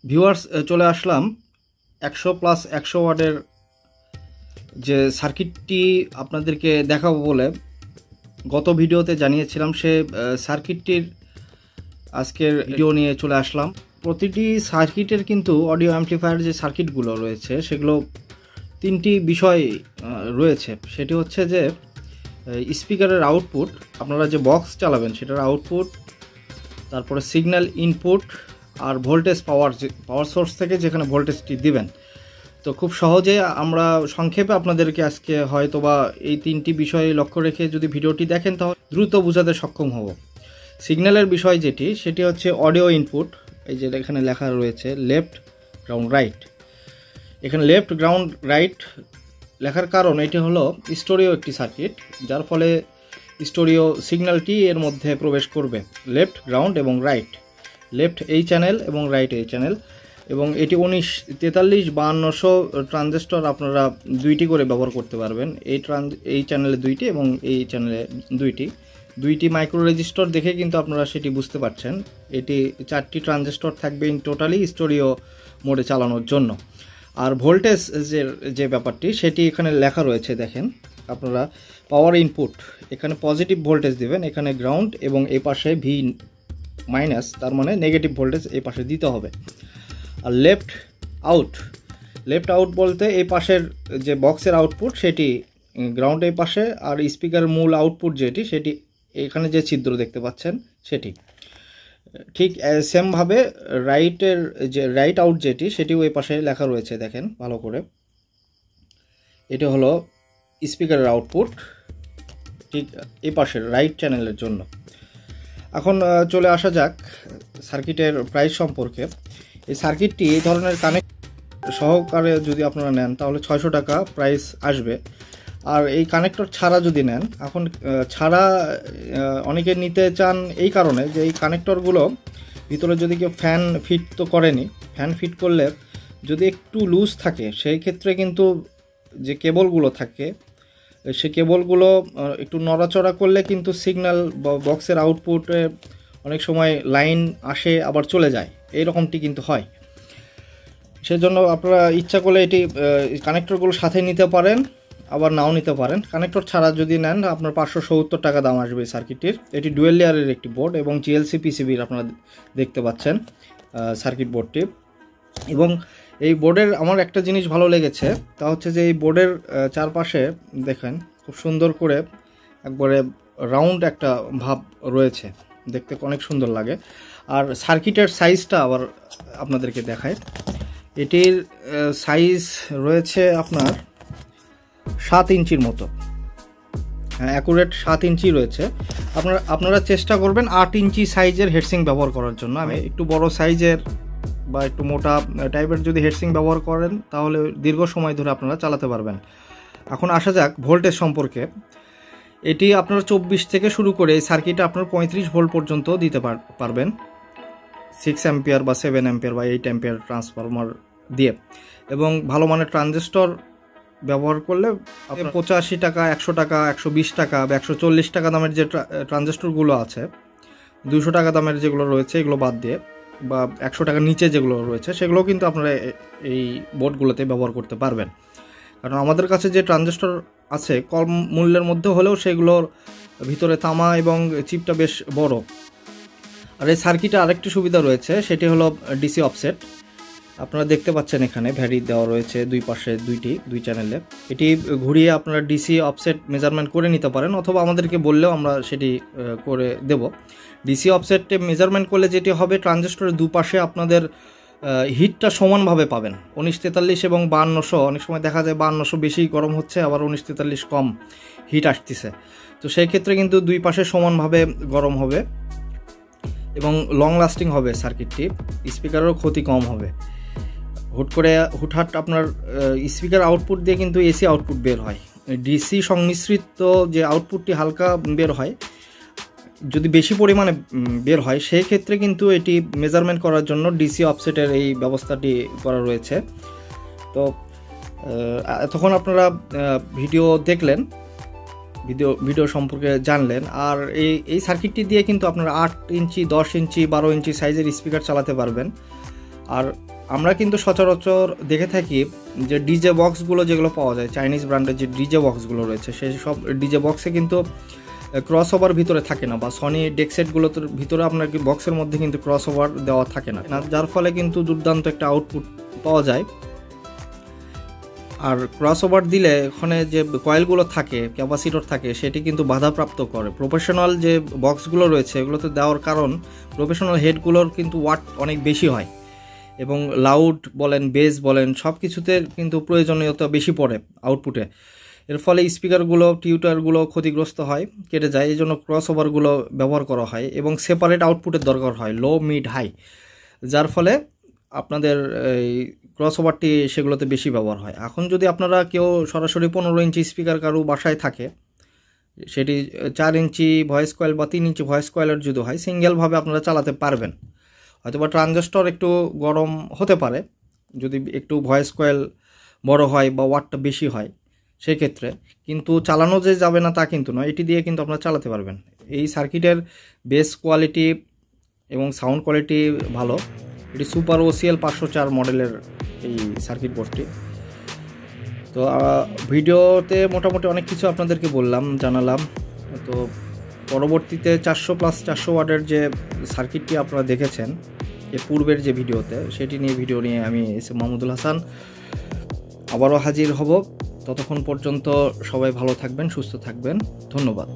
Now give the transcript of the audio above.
Viewers, চলে আসলাম 100+100 ওয়াটের যে সার্কিটটি আপনাদেরকে দেখাবো বলে গত ভিডিওতে জানিয়েছিলাম। সে সার্কিটটির আজকের ভিডিও নিয়ে চলে আসলাম। প্রতিটি সার্কিটের কিন্তু অডিও অ্যাম্পলিফায়ার যে সার্কিটগুলো রয়েছে সেগুলো তিনটি বিষয় রয়েছে। সেটি হচ্ছে যে স্পিকারের আউটপুট, আপনারা যে বক্স চালাবেন সেটার আউটপুট, তারপরে সিগন্যাল ইনপুট, আর ভোল্টেজ পাওয়ার সোর্স থেকে যেখানে ভোল্টেজটি দিবেন। তো খুব সহজে আমরা সংক্ষেপে আপনাদেরকে আজকে হয়তোবা এই তিনটি বিষয়ে লক্ষ্য রেখে যদি ভিডিওটি দেখেন তাহলে দ্রুত বোঝাতে সক্ষম হব। সিগন্যালের বিষয় সেটি হচ্ছে অডিও ইনপুট। এই যে এখানে লেখা রয়েছে লেফট, গ্রাউন্ড, রাইট। এখানে লেফট, গ্রাউন্ড, রাইট লেখার কারণ এটি হলো স্টোরিও একটি সার্কিট, যার ফলে স্টোরিও সিগন্যালটি এর মধ্যে প্রবেশ করবে। লেফট, গ্রাউন্ড এবং রাইট। লেফট এই চ্যানেল এবং রাইট এই চ্যানেল, এবং এটি 1943-5200 ট্রানজিস্টর আপনারা দুইটি করে ব্যবহার করতে পারবেন। এই চ্যানেলে দুইটি এবং এই চ্যানেলে দুইটি মাইক্রো রেজিস্টর দেখে কিন্তু আপনারা সেটি বুঝতে পারছেন। এটি 4টি ট্রানজিস্টর থাকবে ইন টোটালি স্টোরিও মোডে চালানোর জন্য। আর ভোল্টেজ যে ব্যাপারটি সেটি এখানে লেখা রয়েছে, দেখেন আপনারা। পাওয়ার ইনপুট, এখানে পজিটিভ ভোল্টেজ দেবেন, এখানে গ্রাউন্ড, এবং এই পাশে ভি মাইনাস, তার মানে নেগেটিভ ভোল্টেজ এই পাশে দিতে হবে। আর লেফট আউট বলতে এই পাশের যে বক্সের আউটপুট সেটি গ্রাউন্ড এই পাশে, আর স্পিকারের মূল আউটপুট সেটি এখানে যে ছিদ্র দেখতে পাচ্ছেন সেটি। ঠিক সেমভাবে রাইটের যে রাইট আউট সেটিও এই পাশে লেখা রয়েছে, দেখেন ভালো করে। এটি হলো স্পিকারের আউটপুট, ঠিক এই পাশের রাইট চ্যানেলের জন্য। এখন চলে আসা যাক সার্কিটের প্রাইস সম্পর্কে। এই সার্কিটটি এই ধরনের কানেক্ট সহকারে যদি আপনারা নেন তাহলে 600 টাকা প্রাইস আসবে। আর এই কানেক্টর ছাড়া যদি নেন, এখন ছাড়া অনেকে নিতে চান এই কারণে যে এই কানেক্টরগুলো ভিতরে যদি কেউ ফ্যান ফিট তো করেনি, ফ্যান ফিট করলে যদি একটু লুজ থাকে সেই ক্ষেত্রে কিন্তু যে কেবলগুলো থাকে সে কেবলগুলো একটু নড়াচড়া করলে কিন্তু সিগন্যাল বক্সের আউটপুটে অনেক সময় লাইন আসে আবার চলে যায়, এইরকমটি কিন্তু হয়। সেজন্য আপনারা ইচ্ছা করলে এটি কানেক্টরগুলো সাথে নিতে পারেন, আবার নাও নিতে পারেন। কানেক্টর ছাড়া যদি নেন আপনার 570 টাকা দাম আসবে এই সার্কিটটির। এটি ডুয়েল লেয়ারের একটি বোর্ড এবং জিএলসি পিসিবির আপনারা দেখতে পাচ্ছেন সার্কিট বোর্ডটি। এবং এই বোর্ডের আমার একটা জিনিস ভালো লেগেছে, তা হচ্ছে যে এই বোর্ডের চারপাশে দেখেন খুব সুন্দর করে একবারে রাউন্ড একটা ভাব রয়েছে, দেখতে অনেক সুন্দর লাগে। আর সার্কিটের সাইজটা আবার আপনাদেরকে দেখায়। এটির সাইজ রয়েছে আপনার 7 ইঞ্চির মতো, হ্যাঁ অ্যাকুরেট 7 ইঞ্চি রয়েছে। আপনারা চেষ্টা করবেন 8 ইঞ্চি সাইজের হেডসিং ব্যবহার করার জন্য। আমি একটু বড় সাইজের বা একটু মোটা টাইপের যদি হেডসিং ব্যবহার করেন তাহলে দীর্ঘ সময় ধরে আপনারা চালাতে পারবেন। এখন আসা যাক ভোল্টেজ সম্পর্কে। এটি আপনারা 24 থেকে শুরু করে এই সার্কিটে আপনারা 35 ভোল্ট পর্যন্ত দিতে পারবেন, 6 অ্যাম্পিয়ার বা 7 অ্যাম্পিয়ার বা 8 অ্যাম্পিয়ার ট্রান্সফরমার দিয়ে। এবং ভালো মানের ট্রানজিস্টর ব্যবহার করলে আপনার 85 টাকা, 100 টাকা, 120 টাকা বা 140 টাকা দামের যে ট্রানজিস্টরগুলো আছে, 200 টাকা দামের যেগুলো রয়েছে এগুলো বাদ দিয়ে, বা 100 টাকার নিচে যেগুলো রয়েছে সেগুলোও কিন্তু আপনারা এই বোর্ডগুলোতে ব্যবহার করতে পারবেন। কারণ আমাদের কাছে যে ট্রানজিস্টর আছে কম মূল্যের মধ্যে হলেও সেগুলোর ভিতরে তামা এবং চিপটা বেশ বড়। আর এই সার্কিটে আরেকটি সুবিধা রয়েছে, সেটি হলো ডিসি অফসেট। আপনারা দেখতে পাচ্ছেন এখানে ভ্যারি দেওয়া রয়েছে দুই পাশে দুই চ্যানেলে। এটি ঘুরিয়ে আপনারা ডিসি অফসেট মেজারমেন্ট করে নিতে পারেন, অথবা আমাদেরকে বললেও আমরা সেটি করে দেব। ডিসি অফসেটে মেজারমেন্ট করলে যেটি হবে, ট্রানজিস্টরের দুপাশে আপনাদের হিটটা সমানভাবে পাবেন। 1943 এবং 5200, অনেক সময় দেখা যায় 5200 বেশি গরম হচ্ছে, আবার 1943 কম হিট আসতেছে। তো সেই ক্ষেত্রে কিন্তু দুই পাশে সমানভাবে গরম হবে এবং লং লাস্টিং হবে সার্কিটটি, স্পিকারেরও ক্ষতি কম হবে। হুটহাট আপনার স্পিকার আউটপুট দিয়ে কিন্তু এসি আউটপুট বের হয়, ডিসি সংমিশ্রিত যে আউটপুটটি হালকা বের হয়, যদি বেশি পরিমাণে বের হয় সেই ক্ষেত্রে কিন্তু এটি মেজারমেন্ট করার জন্য ডিসি অফসেটের এই ব্যবস্থাটি করা রয়েছে। তো তখন আপনারা ভিডিও দেখলেন, ভিডিও সম্পর্কে জানলেন। আর এই সার্কিটটি দিয়ে কিন্তু আপনারা 8 ইঞ্চি, 10 ইঞ্চি, 12 ইঞ্চি সাইজের স্পিকার চালাতে পারবেন। আর আমরা কিন্তু সচরাচর দেখে থাকি যে ডিজে বক্সগুলো যেগুলো পাওয়া যায়, চাইনিজ ব্র্যান্ডের যে ডিজে বক্সগুলো রয়েছে, সেই সব ডিজে বক্সে কিন্তু ক্রস ওভার ভিতরে থাকে না, বা সনি ডেকসেটগুলোর ভিতরে আপনার বক্সের মধ্যে কিন্তু ক্রস ওভার দেওয়া থাকে না, যার ফলে কিন্তু দুর্দান্ত একটা আউটপুট পাওয়া যায়। আর ক্রস ওভার দিলে ওখানে যে কয়েলগুলো থাকে, ক্যাপাসিটর থাকে, সেটি কিন্তু বাধাপ্রাপ্ত করে। প্রফেশনাল যে বক্সগুলো রয়েছে এগুলোতে দেওয়ার কারণ প্রফেশনাল হেডগুলোর কিন্তু ওয়াট অনেক বেশি হয়, এবং লাউড বলেন, বেস বলেন, সব কিছুতে কিন্তু প্রয়োজনীয়তা বেশি পড়ে আউটপুটে। এর ফলে স্পিকারগুলো, টিউটারগুলো ক্ষতিগ্রস্ত হয়, কেটে যায়। এই জন্য ক্রস ওভারগুলো ব্যবহার করা হয় এবং সেপারেট আউটপুটের দরকার হয়, লো, মিড, হাই, যার ফলে আপনাদের এই ক্রস ওভারটি সেগুলোতে বেশি ব্যবহার হয়। এখন যদি আপনারা কেউ সরাসরি 15 ইঞ্চি স্পিকার কারো বাসায় থাকে, সেটি 4 ইঞ্চি ভয়েস কয়েল বা 3 ইঞ্চি ভয়েস কয়েলের যদি হয়, সিঙ্গেলভাবে আপনারা চালাতে পারবেন। হয়তোবা ট্রানজিস্টর একটু গরম হতে পারে যদি একটু ভয়েস কয়েল বড় হয় বা ওয়াটটা বেশি হয় সেক্ষেত্রে, কিন্তু চালানো যে যাবে না তা কিন্তু নয়, এটি দিয়ে কিন্তু আপনারা চালাতে পারবেন। এই সার্কিটের বেস কোয়ালিটি এবং সাউন্ড কোয়ালিটি ভালো। এটি সুপার OCL 504 মডেলের এই সার্কিট বোর্ডটি। তো ভিডিওতে মোটামুটি অনেক কিছু আপনাদেরকে বললাম, জানালাম। তো পরবর্তীতে 400+ ওয়াটের যে সার্কিটটি আপনারা দেখেছেন এর পূর্বের যে ভিডিওতে, সেটি নিয়ে ভিডিও নিয়ে আমি এসএম মাহমুদুল হাসান আবারও হাজির হব। ততক্ষণ পর্যন্ত সবাই ভালো থাকবেন, সুস্থ থাকবেন। ধন্যবাদ।